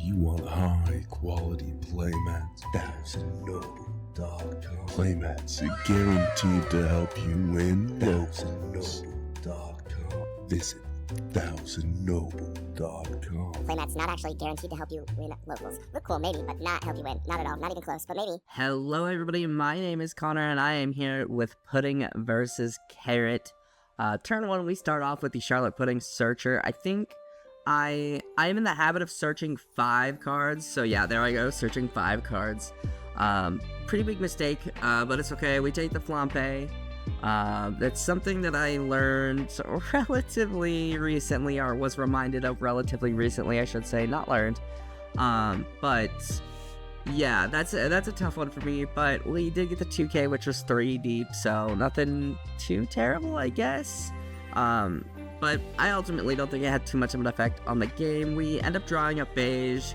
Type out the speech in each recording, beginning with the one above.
you want high quality playmats? That's NobleAsta. Playmats are guaranteed to help you win locals. Visit 1000noble.com. Playmats not actually guaranteed to help you win locals. Look cool, maybe, but not help you win. Not at all. Not even close, but maybe. Hello everybody, my name is Connor and I am here with Pudding versus Carrot. Turn 1, we start off with the Charlotte Pudding Searcher. I think I am in the habit of searching 5 cards, so yeah, there I go, searching 5 cards. Pretty big mistake, but it's okay, we take the Flampe. That's something that I learned relatively recently, or was reminded of relatively recently, I should say, not learned. But yeah, that's a tough one for me, but we did get the 2K, which was 3 deep, so nothing too terrible, I guess. But I ultimately don't think it had too much of an effect on the game. We end up drawing a beige,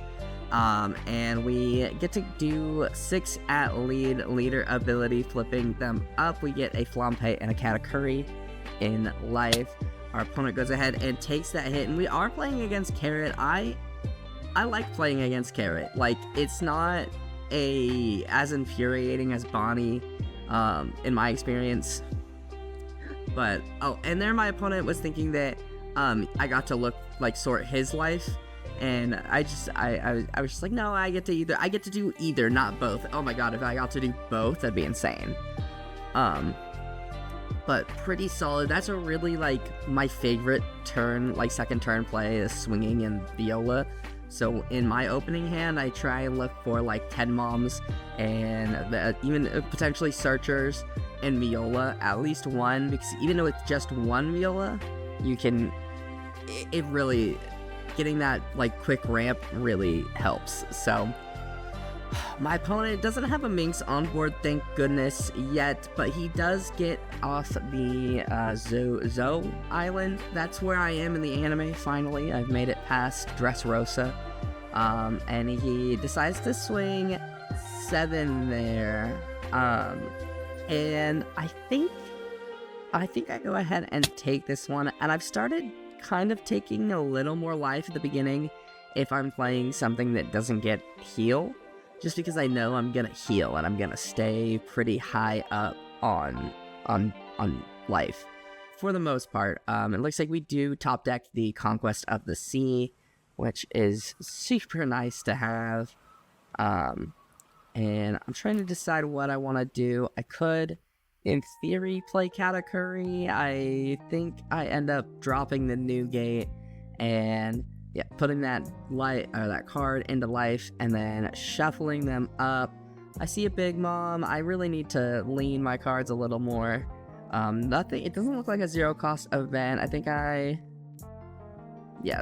and we get to do 6 at leader ability, flipping them up. We get a Flampe and a Katakuri in life. Our opponent goes ahead and takes that hit, and we are playing against Carrot. I like playing against Carrot. Like, it's not as infuriating as Bonnie, in my experience. But, oh, and there my opponent was thinking that, I got to sort his life. And I was just like, no, I get to do either, not both. Oh my god, if I got to do both, that'd be insane. But pretty solid. That's a really, my favorite turn, second turn play is swinging and viola. So in my opening hand, I try and look for 10 moms and even potentially searchers and viola, at least one, because even with just one viola, you can, it really, getting that quick ramp really helps. So my opponent doesn't have a Minx on board, thank goodness, yet, but he does get off the Zo Island. That's where I am in the anime, finally. I've made it past Dressrosa. And he decides to swing 7 there. And I think I go ahead and take this one, and I've started kind of taking a little more life at the beginning if I'm playing something that doesn't get heal, just because I know I'm gonna heal and I'm gonna stay pretty high up on life for the most part. It looks like we do top deck the Conquest of the Sea, which is super nice to have. And I'm trying to decide what I want to do. I could, in theory, play Katakuri. I think I end up dropping the new gate and putting that card into life and then shuffling them up. I see a big mom. I really need to lean my cards a little more. Nothing. It doesn't look like a 0 cost event. I think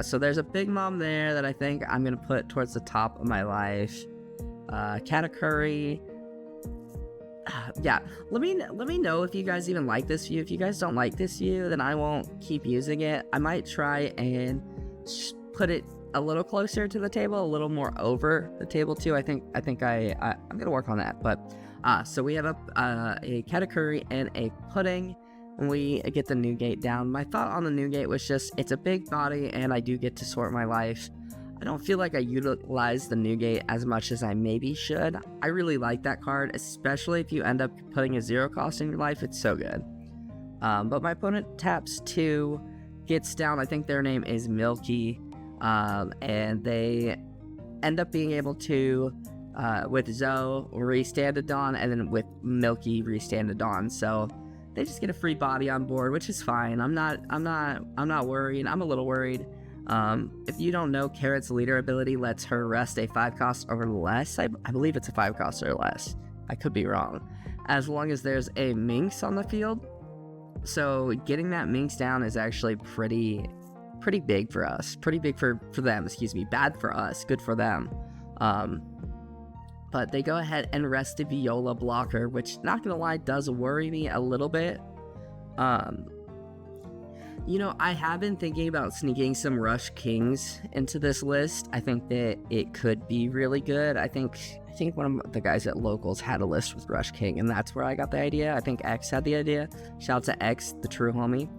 so there's a big mom there that I think I'm gonna put towards the top of my life. Katakuri. Let me know if you guys even like this view. If you guys don't like this view, then I won't keep using it. I might try and put it a little closer to the table, a little more over the table too. I'm gonna work on that. But so we have a Katakuri and a Pudding, and we get the new gate down. My thought on the new gate was just, it's a big body and I do get to sort my life. I don't feel like I utilize the new gate as much as I maybe should. I really like that card, especially if you end up putting a 0 cost in your life. It's so good. But my opponent taps 2, gets down, I think their name is Milky, and they end up being able to, with Zo, restand a Dawn, and then with Milky, restand a Dawn. So they just get a free body on board, which is fine. I'm not worried. I'm a little worried. If you don't know, Carrot's leader ability lets her rest a 5 cost or less. I believe it's a 5 cost or less. I could be wrong. As long as there's a Minx on the field. So getting that Minx down is actually pretty big for us. Pretty big for them, excuse me. Bad for us, good for them. But they go ahead and rest the Viola blocker, which, not gonna lie, does worry me a little bit. I have been thinking about sneaking some Rush Kings into this list. I think that it could be really good. I think one of the guys at Locals had a list with Rush King, and that's where I got the idea. I think X had the idea. Shout out to X, the true homie.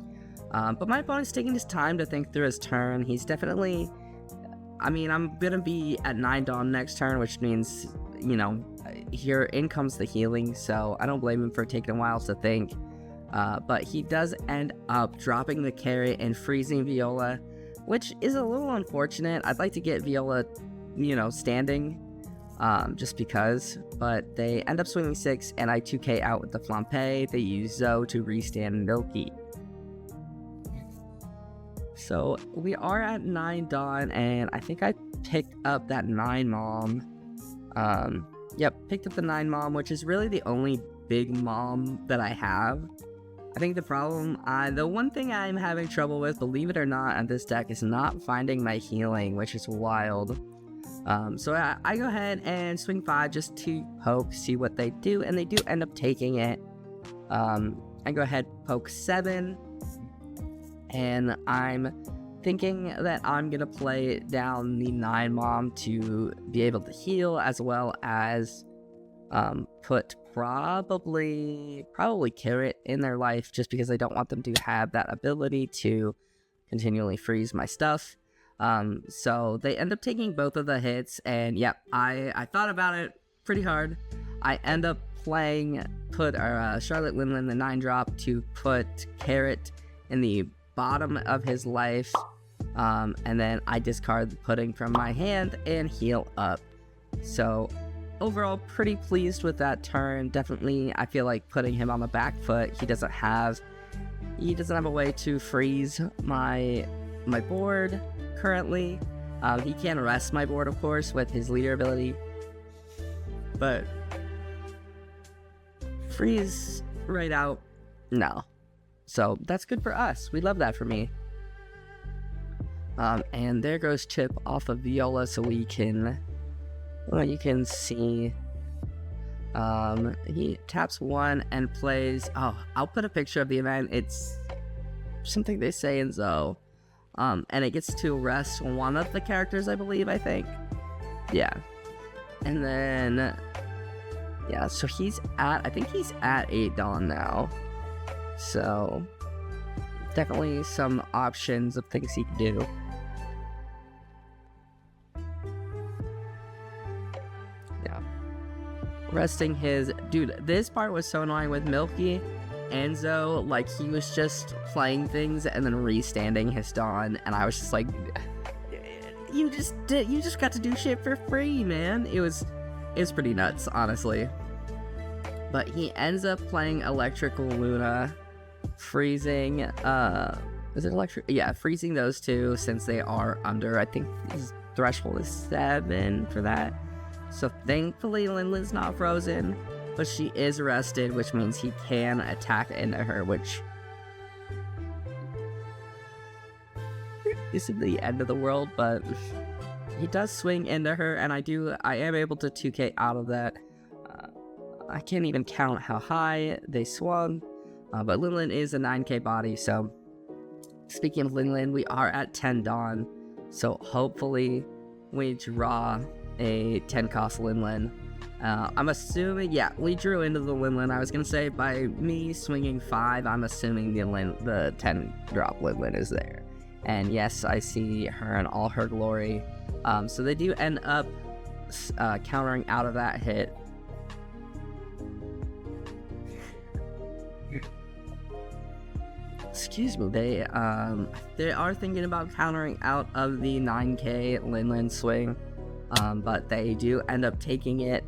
But my opponent's taking his time to think through his turn. He's definitely I mean, I'm gonna be at 9 Dawn next turn, which means, you know, here in comes the healing, so I don't blame him for taking a while to think. But he does end up dropping the carrot and freezing Viola, which is a little unfortunate. I'd like to get Viola, you know, standing, just because, but they end up swinging 6, and I 2k out with the Flampe. They use Zoe to restand Milky. So we are at 9 Dawn, and I think I picked up that 9 Mom. Yep, picked up the 9 Mom, which is really the only big Mom that I have. I think the one thing I'm having trouble with, believe it or not, on this deck is not finding my healing, which is wild. So I go ahead and swing 5 just to poke, see what they do, and they do end up taking it. I go ahead, poke 7, and I'm thinking that I'm gonna play down the 9 Mom to be able to heal, as well as put probably Carrot in their life, just because I don't want them to have that ability to continually freeze my stuff. So they end up taking both of the hits, and yep, I thought about it pretty hard. I end up playing Charlotte Linlin, the 9-drop, to put Carrot in the bottom of his life, and then I discard the pudding from my hand and heal up. So overall, pretty pleased with that turn. Definitely, I feel like putting him on the back foot. He doesn't have a way to freeze my board currently. He can rest my board, of course, with his leader ability, but freeze right out, no. So that's good for us. We love that for me. And there goes Chip off of Viola, so we can, well, you can see, he taps 1 and plays, oh, I'll put a picture of the event. It's something they say in Zoe. And it gets to rest one of the characters, I believe, I think. Yeah. And then, yeah, so I think he's at 8 Dawn now. So, definitely some options of things he can do. Yeah. Resting his, dude, this part was so annoying with Milky. Enzo, like, he was just playing things and then restanding his Dawn, and I was just like, you just got to do shit for free, man. It was pretty nuts, honestly. But he ends up playing Electrical Luna, freezing, is it electric? Yeah, freezing those 2 since they are under, I think his threshold is 7 for that. So thankfully Linlin's not frozen, but she is rested, which means he can attack into her, which isn't the end of the world, but he does swing into her, and I am able to 2k out of that. I can't even count how high they swung, but Linlin is a 9k body, so speaking of Linlin, we are at 10 Dawn, so hopefully we draw a 10 cost Linlin. I'm assuming, yeah, we drew into the Linlin. I was gonna say, by me swinging 5, I'm assuming the 10 drop Linlin is there. And yes, I see her in all her glory. So they do end up countering out of that hit. Excuse me, they are thinking about countering out of the 9k Linlin swing, but they do end up taking it,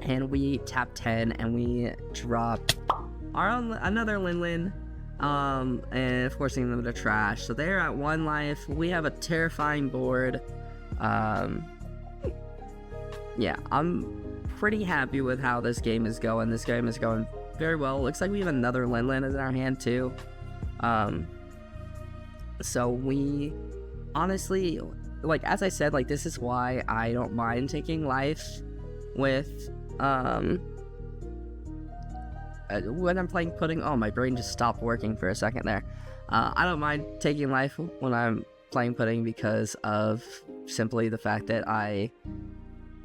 and we tap 10 and we drop our own, another Linlin, and forcing them to trash. So they're at 1 life. We have a terrifying board. Yeah, I'm pretty happy with how this game is going. This game is going very well. Looks like we have another Linlin in our hand too. So we honestly, like, as I said, like, this is why I don't mind taking life with when I'm playing pudding. Oh, my brain just stopped working for a second there. I don't mind taking life when I'm playing pudding because of simply the fact that I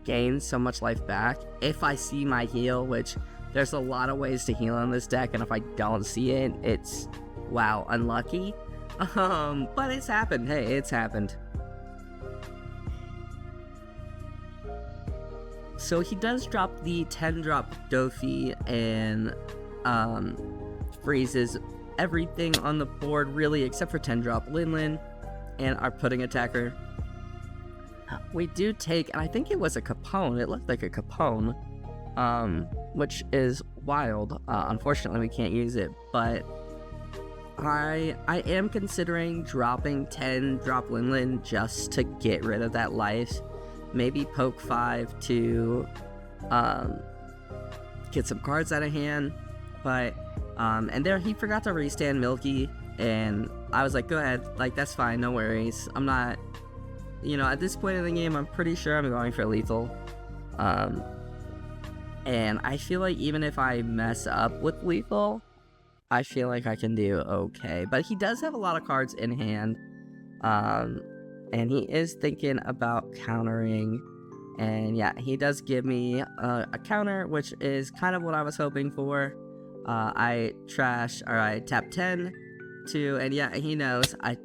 gain so much life back if I see my heal, which there's a lot of ways to heal on this deck, and if I don't see it, it's, wow, unlucky. But it's happened. Hey, it's happened. So he does drop the 10-drop Dofi and freezes everything on the board, really, except for 10-drop Linlin and our pudding attacker. We do take, and I think it was a Capone. It looked like a Capone, which is wild. Unfortunately, we can't use it, but I am considering dropping 10-drop Linlin just to get rid of that life. Maybe poke 5 to get some cards out of hand, but and there he forgot to restand Milky, and I was like, go ahead, like, that's fine, no worries. I'm not, you know, at this point in the game, I'm pretty sure I'm going for lethal. And I feel like even if I mess up with lethal, I feel like I can do okay. But he does have a lot of cards in hand, and he is thinking about countering. And yeah, he does give me a counter, which is kind of what I was hoping for. I tap 10 to, and yeah, he knows. I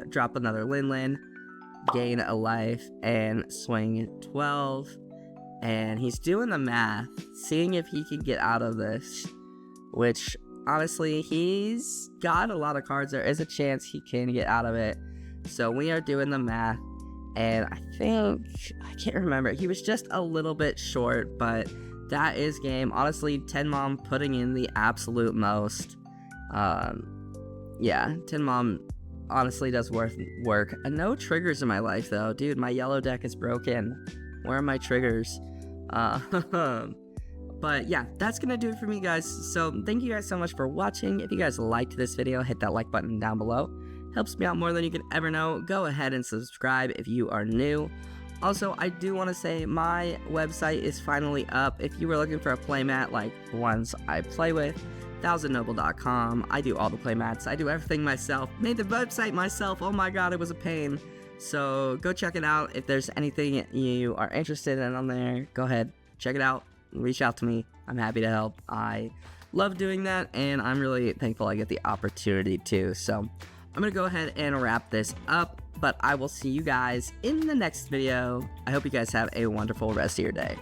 drop another Linlin, gain a life, and swing 12. And he's doing the math, seeing if he can get out of this, which honestly, he's got a lot of cards. There is a chance he can get out of it. So we are doing the math, and I can't remember. He was just a little bit short, but that is game. Honestly, 10 Mom putting in the absolute most. Yeah, 10 Mom honestly does work. And no triggers in my life, though. Dude, my yellow deck is broken. Where are my triggers? But yeah, that's gonna do it for me, guys. So thank you guys so much for watching. If you guys liked this video, hit that like button down below. Helps me out more than you can ever know. Go ahead and subscribe if you are new. Also, I do want to say my website is finally up. If you were looking for a playmat like the ones I play with, 1000noble.com. I do all the playmats. I do everything myself. Made the website myself. Oh my god, it was a pain. So go check it out. If there's anything you are interested in on there, go ahead, check it out. Reach out to me. I'm happy to help. I love doing that, and I'm really thankful I get the opportunity to. So I'm going to go ahead and wrap this up, but I will see you guys in the next video. I hope you guys have a wonderful rest of your day.